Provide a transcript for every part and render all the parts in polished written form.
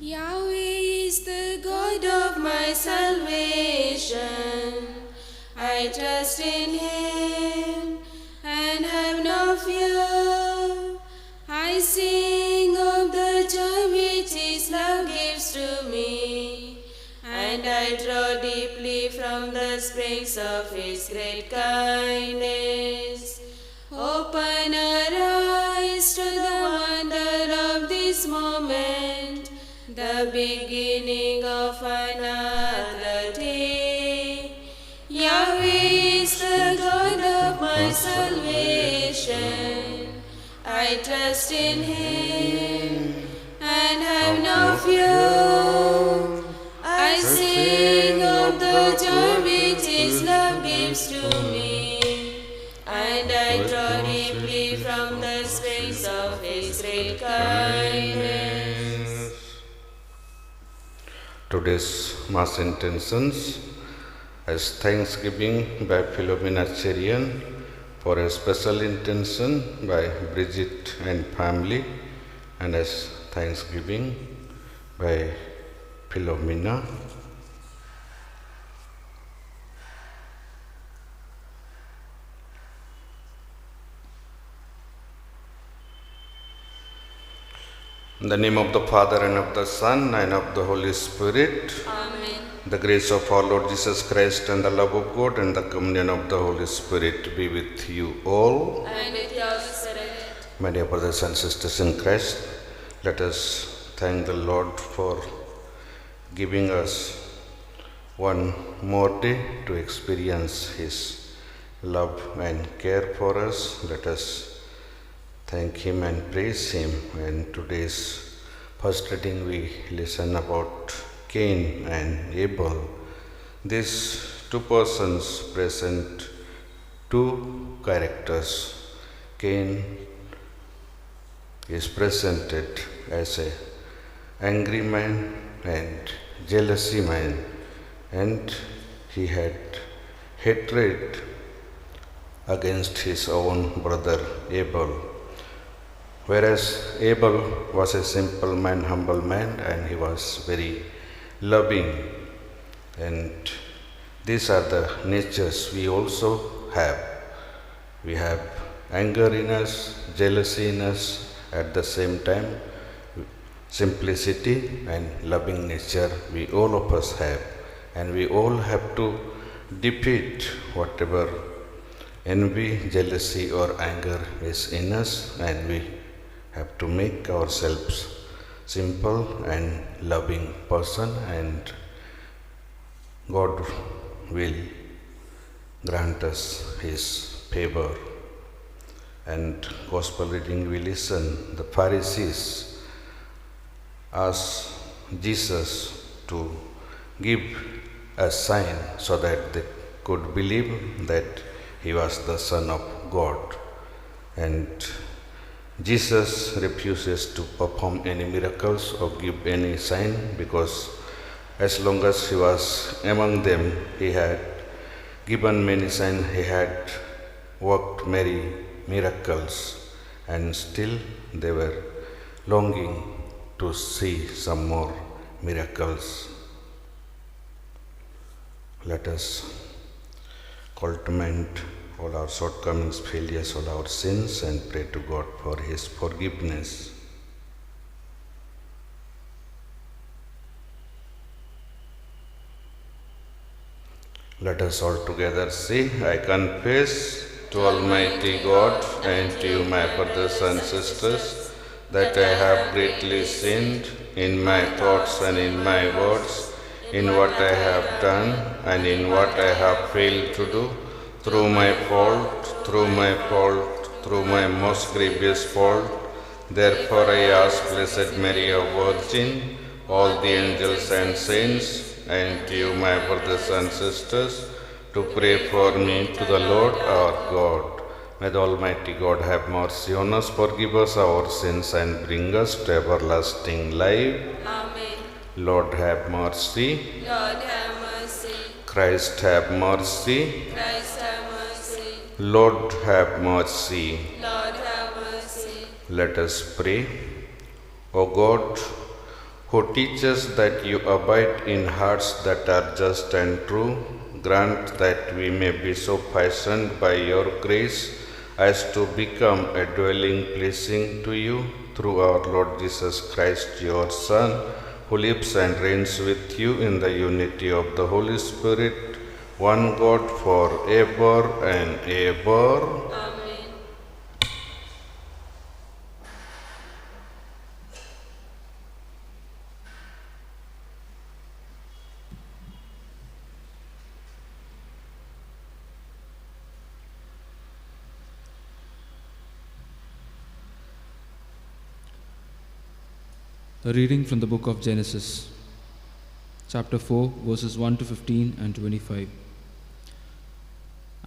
Yahweh is the God of my salvation. I trust in Him and have no fear. I sing of the joy which His love gives to me, and I draw deeply from the springs of His great kindness. Open our eyes to the wonder of this moment, the beginning of another day. Yahweh is the God of my salvation. I trust in Him and have no fear. I sing of the joy which His love gives to me, and I draw deeply from the springs of His great kindness. Today's Mass intentions as Thanksgiving by Philomena Cherian, for a special intention by Bridget and family, and as Thanksgiving by Philomena. In the name of the Father, and of the Son, and of the Holy Spirit. Amen. The grace of our Lord Jesus Christ, and the love of God, and the communion of the Holy Spirit be with you all. And with your spirit. My dear brothers and sisters in Christ, let us thank the Lord for giving us one more day to experience His love and care for us. Let us thank Him and praise Him. And today's first reading we listen about Cain and Abel. These two persons present two characters. Cain is presented as an angry man and jealousy man, and he had hatred against his own brother Abel. Whereas Abel was a simple man, humble man, and he was very loving. And these are the natures we also have. We have anger in us, jealousy in us, at the same time simplicity and loving nature we all of us have. And we all have to defeat whatever envy, jealousy or anger is in us, and we have to make ourselves simple and loving person, and God will grant us His favor. And Gospel reading we listen, the Pharisees asked Jesus to give a sign so that they could believe that He was the Son of God. And Jesus refuses to perform any miracles or give any sign, because as long as He was among them, He had given many signs, He had worked many miracles, and still they were longing to see some more miracles. Let us cultivate all our shortcomings, failures, all our sins, and pray to God for His forgiveness. Let us all together say, I confess to Almighty God and to you, my brothers and sisters, that I have greatly sinned in my thoughts and in my words, in what I have done and in what I have failed to do, through my fault, through my most grievous fault. Therefore I ask Blessed Mary, a Virgin, all the angels and saints, and to you, my brothers and sisters, to pray for me to the Lord our God. May the Almighty God have mercy on us, forgive us our sins, and bring us to everlasting life. Amen. Lord have mercy. Lord have mercy. Christ have mercy. Christ have mercy. Lord have mercy. Lord have mercy. Let us pray. O God, who teaches that you abide in hearts that are just and true, grant that we may be so fashioned by your grace as to become a dwelling pleasing to you through our Lord Jesus Christ, your Son, who lives and reigns with you in the unity of the Holy Spirit, one God forever and ever. Amen. A reading from the book of Genesis, chapter 4, verses 1 to 15 and 25.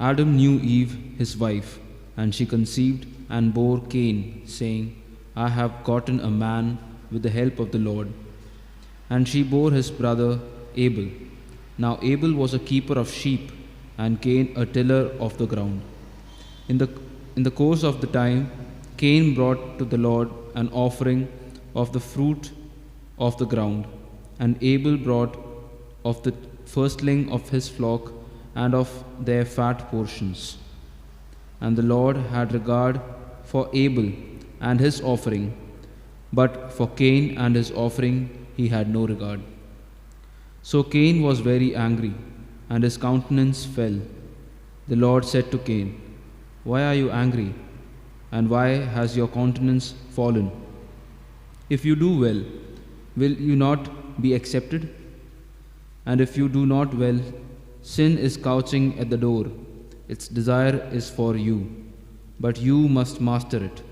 Adam knew Eve, his wife, and she conceived and bore Cain, saying, I have gotten a man with the help of the Lord. And she bore his brother Abel. Now Abel was a keeper of sheep, and Cain a tiller of the ground. In the course of the time, Cain brought to the Lord an offering of the fruit of the ground, and Abel brought of the firstling of his flock and of their fat portions. And the Lord had regard for Abel and his offering, but for Cain and his offering he had no regard. So Cain was very angry, and his countenance fell. The Lord said to Cain, Why are you angry, and why has your countenance fallen? If you do well, will you not be accepted? And if you do not well, sin is couching at the door. Its desire is for you, but you must master it.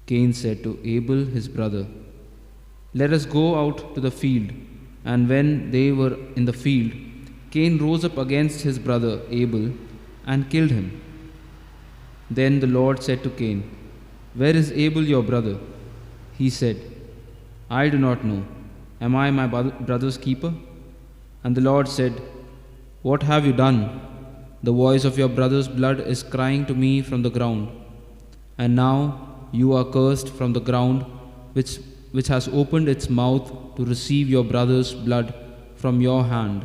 Cain said to Abel his brother, Let us go out to the field. And when they were in the field, Cain rose up against his brother Abel and killed him. Then the Lord said to Cain, Where is Abel your brother? He said, I do not know. Am I my brother's keeper? And the Lord said, What have you done? The voice of your brother's blood is crying to me from the ground. And now you are cursed from the ground, which has opened its mouth to receive your brother's blood from your hand.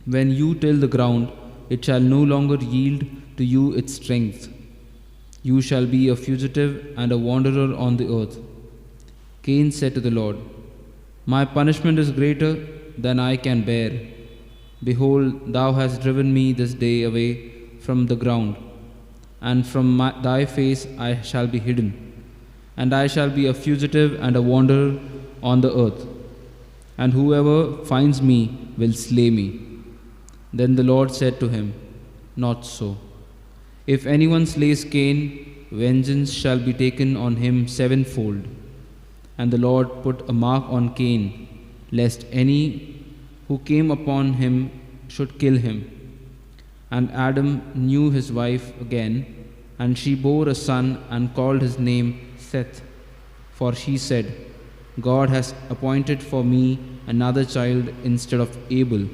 When you till the ground, it shall no longer yield to you its strength. You shall be a fugitive and a wanderer on the earth. Cain said to the Lord, My punishment is greater than I can bear. Behold, thou hast driven me this day away from the ground, and from thy face I shall be hidden, and I shall be a fugitive and a wanderer on the earth, and whoever finds me will slay me. Then the Lord said to him, Not so. If anyone slays Cain, vengeance shall be taken on him sevenfold. And the Lord put a mark on Cain, lest any who came upon him should kill him. And Adam knew his wife again, and she bore a son and called his name Seth. For she said, God has appointed for me another child instead of Abel,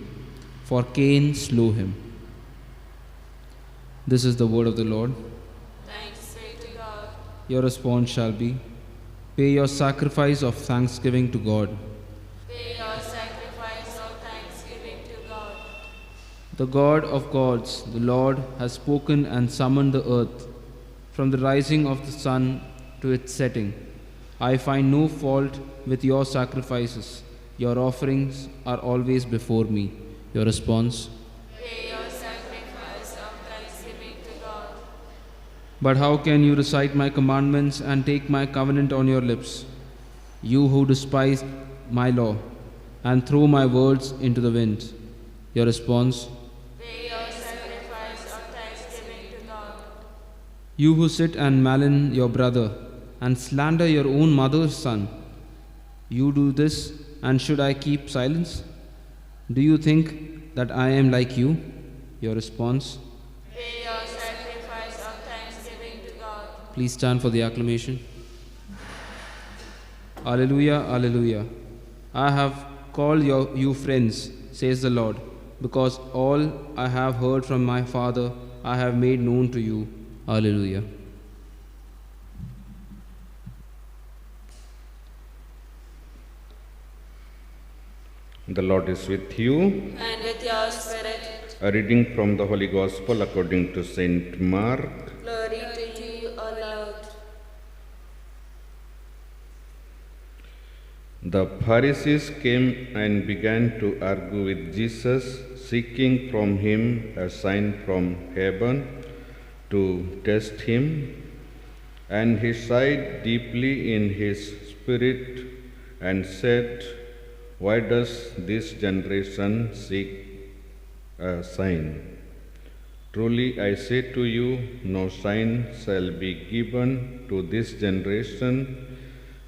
for Cain slew him. This is the word of the Lord. Thanks be to God. Your response shall be, Pay your sacrifice of thanksgiving to God. Pay your sacrifice of thanksgiving to God. The God of gods, the Lord, has spoken and summoned the earth. From the rising of the sun to its setting, I find no fault with your sacrifices. Your offerings are always before me. Your response, Pay your sacrifice of thanksgiving to God. But how can you recite my commandments and take my covenant on your lips? You who despise my law and throw my words into the wind. Your response, Pay your sacrifice of thanksgiving to God. You who sit and malign your brother and slander your own mother's son. You do this, and should I keep silence? Do you think that I am like you? Your response, Pay your sacrifice of thanksgiving to God. please stand for the acclamation. Alleluia, alleluia. I have called you friends, says the Lord, because all I have heard from my Father I have made known to you. The Lord is with you. and with your spirit. A reading from the Holy Gospel according to Saint Mark. Glory to you, O Lord. The Pharisees came and began to argue with Jesus, seeking from him a sign from heaven to test him. And he sighed deeply in his spirit and said, "Why does this generation seek a sign? Truly I say to you, no sign shall be given to this generation."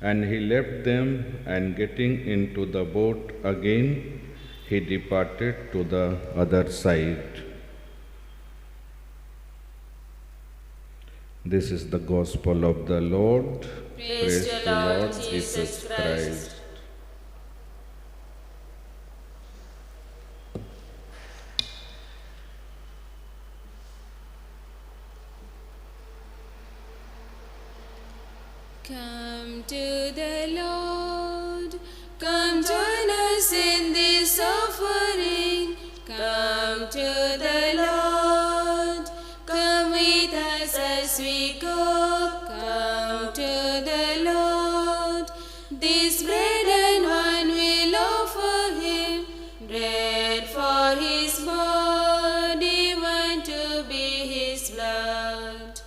And he left them, and getting into the boat again, he departed to the other side. This is the gospel of the Lord. Praise to the Lord Jesus Christ. Come to the Lord, come join us in this offering. Come to the Lord, come with us as we go. Come to the Lord, this bread and wine will offer him, bread for his body, wine to be his blood.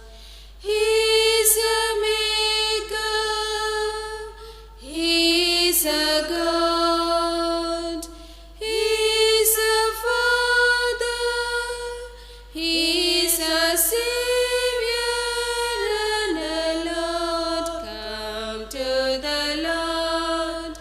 He's a maker, he's a God, he's a Father, he's a Savior and a Lord. Come to the Lord,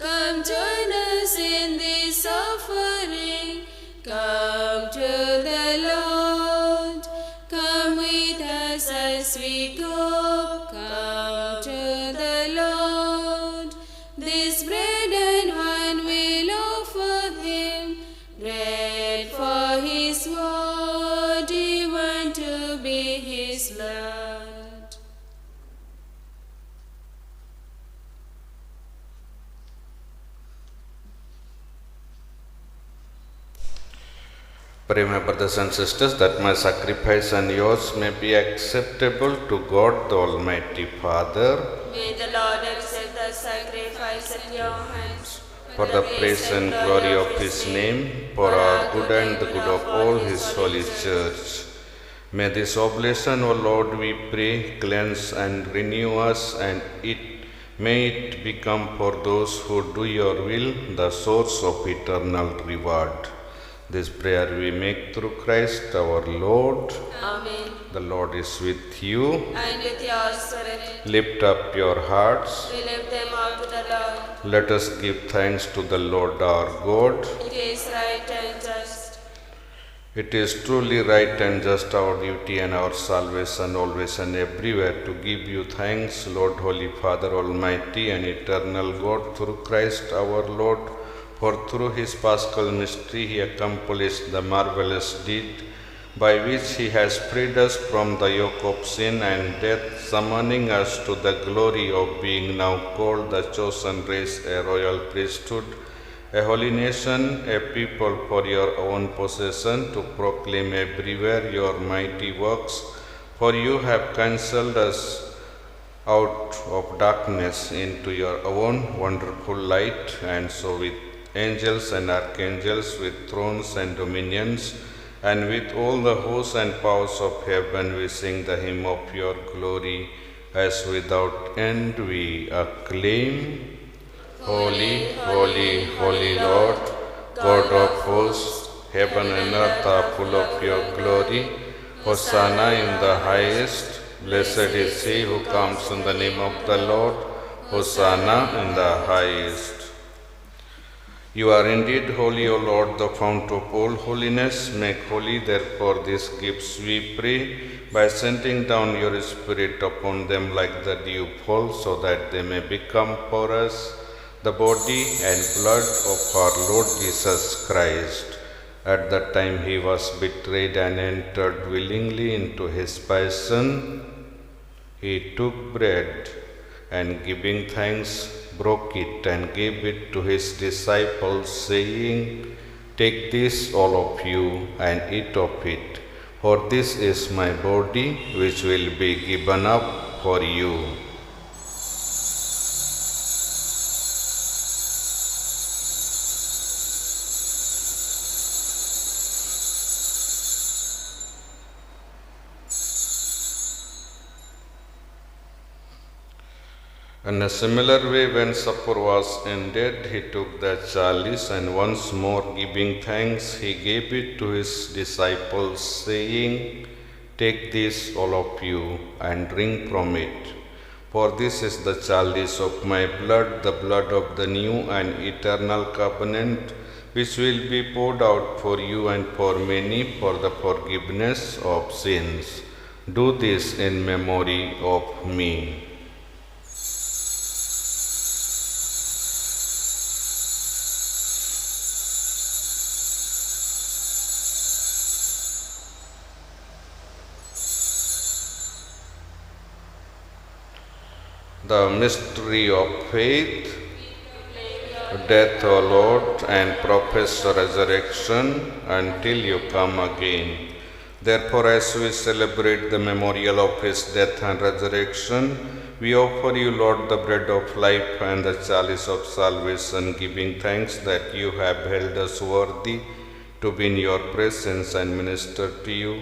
come join us in this offering. Come to the Lord, come with us as we go. Come to the Lord, this bread and wine will offer him, bread for his body, wine to be his blood. Pray, my brothers and sisters, that my sacrifice and yours may be acceptable to God the Almighty Father, May the Lord accept the sacrifice at your hands for the praise and glory of His name, for our good and the good of all His holy church. May this oblation, O Lord, we pray, cleanse and renew us, and may it become for those who do your will the source of eternal reward. This prayer we make through Christ our Lord. Amen. The Lord is with you. And with your spirit, Lift up your hearts. we lift them up to the Lord. Let us give thanks to the Lord our God. It is right and just. It is truly right and just, our duty and our salvation, always and everywhere, to give you thanks, Lord, Holy Father, Almighty and eternal God, through Christ our Lord. For through his paschal mystery he accomplished the marvelous deed by which he has freed us from the yoke of sin and death, summoning us to the glory of being now called the chosen race, a royal priesthood, a holy nation, a people for your own possession, to proclaim everywhere your mighty works. For you have counselled us out of darkness into your own wonderful light, and so with angels and archangels, with thrones and dominions, and with all the hosts and powers of heaven, we sing the hymn of your glory, as without end we acclaim. Holy, holy, holy Lord, God of hosts, heaven and earth are full of your glory. Hosanna in the highest. Blessed is he who comes in the name of the Lord. Hosanna in the highest. You are indeed holy, O Lord, the fount of all holiness. Make holy, therefore, these gifts, we pray, by sending down your Spirit upon them like the dew fall, so that they may become for us the body and blood of our Lord Jesus Christ. At the time he was betrayed and entered willingly into his passion, he took bread, and giving thanks, broke it and gave it to his disciples, saying, "Take this, all of you, and eat of it, for this is my body, which will be given up for you." In a similar way, when supper was ended, he took the chalice, and once more giving thanks, he gave it to his disciples, saying, "Take this, all of you, and drink from it. For this is the chalice of my blood, the blood of the new and eternal covenant, which will be poured out for you and for many for the forgiveness of sins. Do this in memory of me." The mystery of faith, death, O Lord, and profess resurrection until you come again. Therefore, as we celebrate the memorial of his death and resurrection, we offer you, Lord, the bread of life and the chalice of salvation, giving thanks that you have held us worthy to be in your presence and minister to you.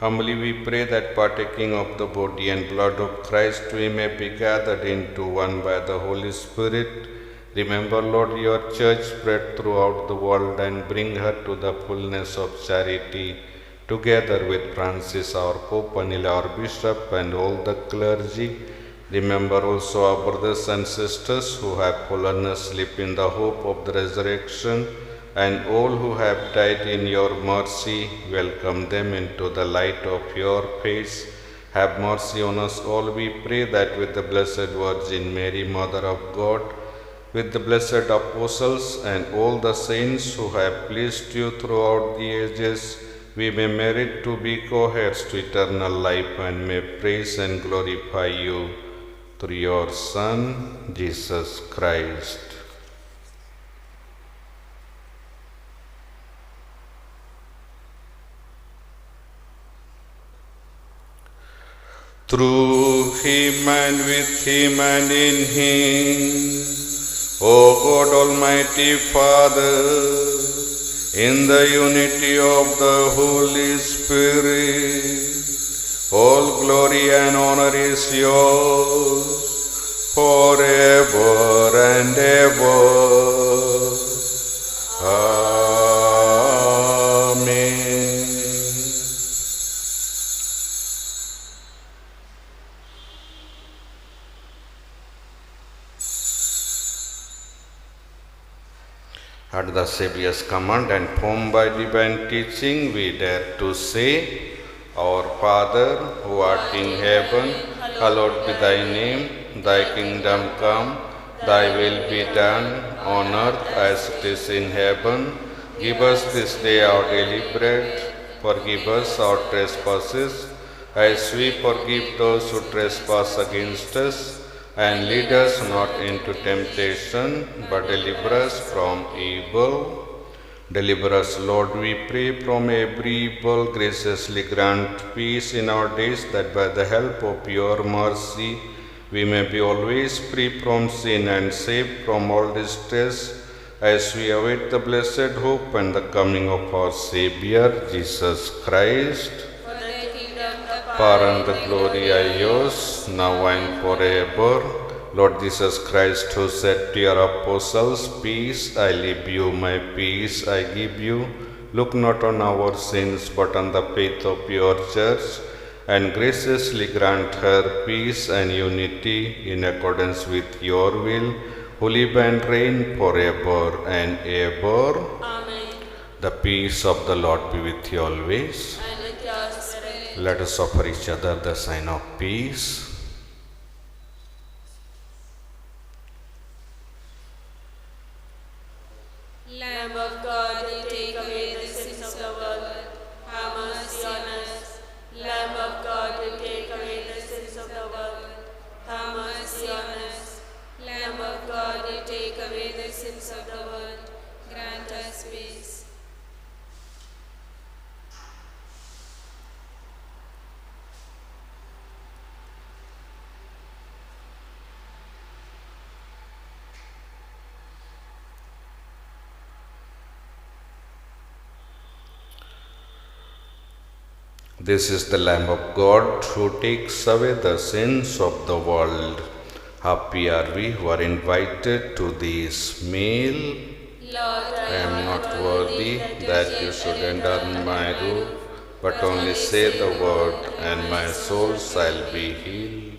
Humbly we pray that partaking of the body and blood of Christ, we may be gathered into one by the Holy Spirit. Remember, Lord, your church spread throughout the world, and bring her to the fullness of charity, together with Francis, our Pope, Anil, our Bishop, and all the clergy. Remember also our brothers and sisters who have fallen asleep in the hope of the resurrection, and all who have died in your mercy. Welcome them into the light of your face. Have mercy on us all, we pray, that with the Blessed Virgin Mary, Mother of God, with the blessed apostles and all the saints who have pleased you throughout the ages, we may merit to be co-heirs to eternal life, and may praise and glorify you through your Son, Jesus Christ. Through him and with him and in him, O God, Almighty Father, in the unity of the Holy Spirit, all glory and honor is yours forever and ever. Amen. At the Saviour's command and formed by divine teaching, we dare to say, Our Father, who art in heaven, hallowed be thy name. Thy kingdom come, thy will be done, on earth as it is in heaven. Give us this day our daily bread. Forgive us our trespasses, as we forgive those who trespass against us. And lead us not into temptation, but deliver us from evil. Deliver us, Lord, we pray, from every evil. Graciously grant peace in our days, that by the help of your mercy we may be always free from sin and safe from all distress, as we await the blessed hope and the coming of our Savior, Jesus Christ. Power and the glory are yours, now and forever. Lord Jesus Christ, who said to your apostles, Peace I leave you, my peace I give you. Look not on our sins, but on the faith of your church, and graciously grant her peace and unity in accordance with your will, who live and reign forever and ever. Amen. The peace of the Lord be with you always. And with your spirit. Let us offer each other the sign of peace. Lamb of God, who take away the sins of the world, have mercy on us. Lamb of God, who take away the sins of the world, have mercy on us. Lamb of God, This is the Lamb of God who takes away the sins of the world. Happy are we who are invited to this meal. Lord, I am not worthy that you should enter my roof, but only say the word, and my soul shall be healed.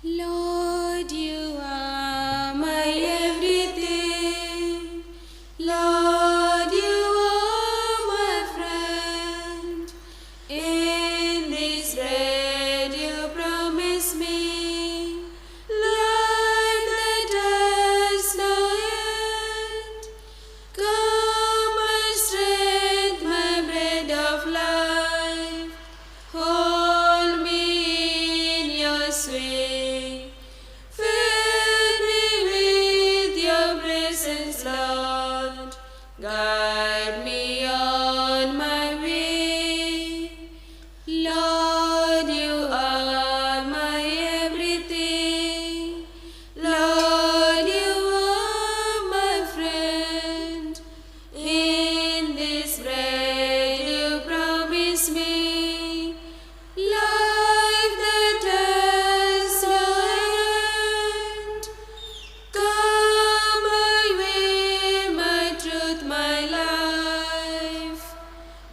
Lord, you are my everything. Lord, you are my friend. In this bread you promise me life that has no end. Come, my strength, my bread of life. Hold me in your sway. Fill me with your presence, Lord. Guide me on my way. Lord, you are my everything. Lord, you are my friend. In this bread you promise me life that has no end. Come my way, my truth, my life.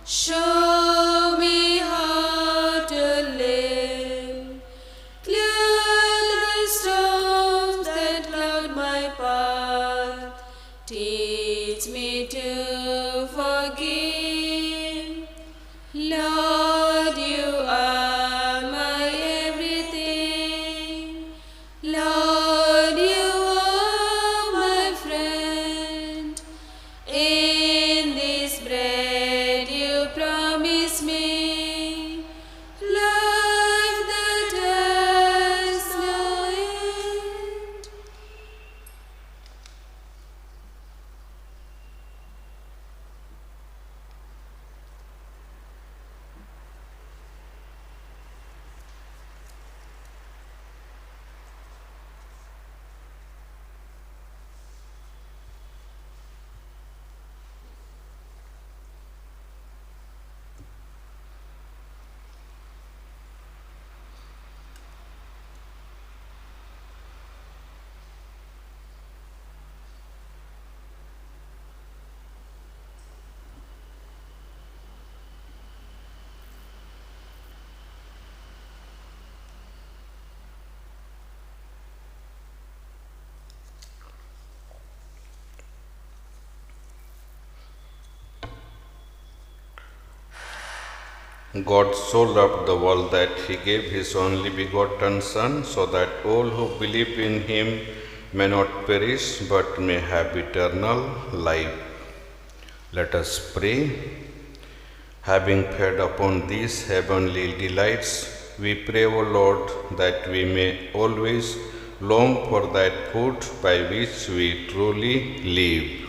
Show me how to live. Clear the storms that cloud my path. Teach me to forgive. Lord, you are my everything. Lord, you are my friend. In this bread you promise me life that has no end. God so loved the world that he gave his only begotten Son, so that all who believe in him may not perish but may have eternal life. Let us pray. Having fed upon these heavenly delights, we pray, O Lord, that we may always long for that food by which we truly live.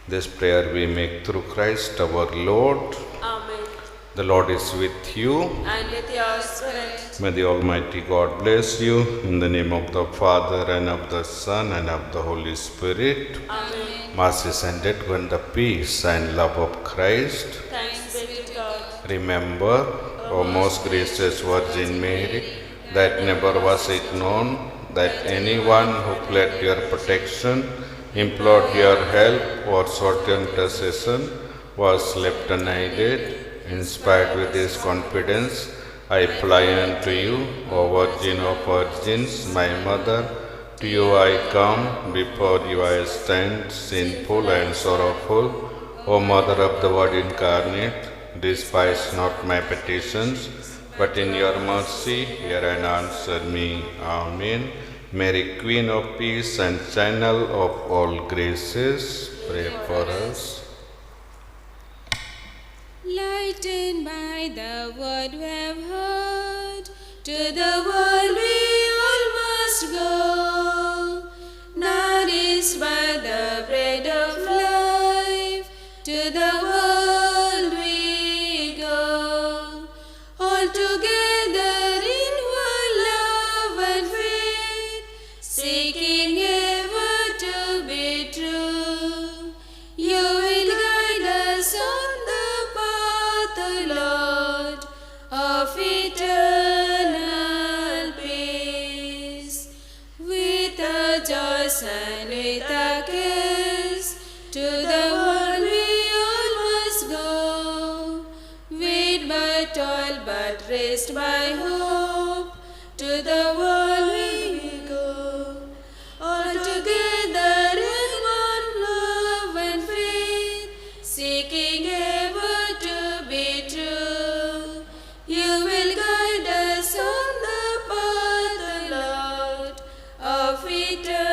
This prayer we make through Christ our Lord. Amen. The Lord is with you. And with your spirit. May the Almighty God bless you in the name of the Father and of the Son and of the Holy Spirit. Amen. Mass is ended when the peace and love of Christ. Thanks be to God. Remember, O most gracious Virgin Mary, that never was it known that anyone who pled your protection, implored your help, or sought your intercession was left unaided. Inspired with this confidence, I fly unto you, O Virgin of Virgins, my Mother. To you I come, before you I stand, sinful and sorrowful. O Mother of the Word incarnate, despise not my petitions, but in your mercy hear and answer me. Amen. Mary, Queen of Peace and Channel of all graces, pray for us. Lightened by the word we have heard, to the world we all must go. Nourished by the bread of life, to the world we go. All together in one love and faith, seeking ever to be true. You will guide us on the path, O Lord, of eternal peace. With our joys and with our cares, to the world we all must go. Weighed by toil but raised by hope, to the world we go. All together in one love and faith, seeking ever to be true. You will guide us on the path, O Lord, of eternal